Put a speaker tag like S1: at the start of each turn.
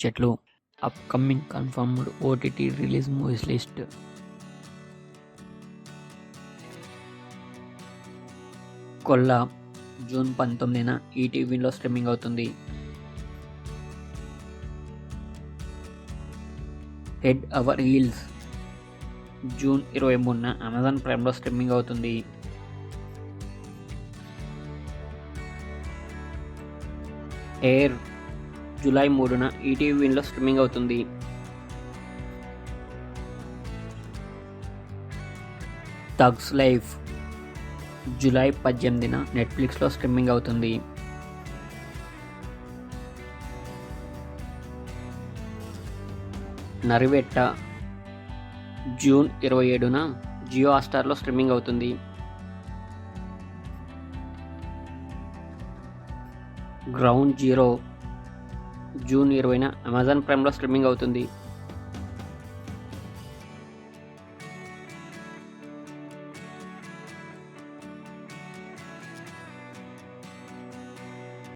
S1: చెట్లు upcoming confirmed OTT release movies list. Kolla June 19న ఈటీవీలో స్ట్రీమింగ్ అవుతుంది. హెడ్ అవర్ హీల్స్ జూన్ 23న అమెజాన్ ప్రైమ్లో స్ట్రీమింగ్ అవుతుంది. ఎయిర్ జూలై 3న ఈటీవీలో స్ట్రీమింగ్ అవుతుంది. థగ్స్ లైఫ్ జూలై 18న నెట్ఫ్లిక్స్లో స్ట్రీమింగ్ అవుతుంది. నరివెట్ట జూన్ 27న జియో హాట్‌స్టార్లో స్ట్రీమింగ్ అవుతుంది. గ్రౌండ్ జీరో జూన్ 20న అమెజాన్ ప్రైమ్లో స్ట్రీమింగ్ అవుతుంది.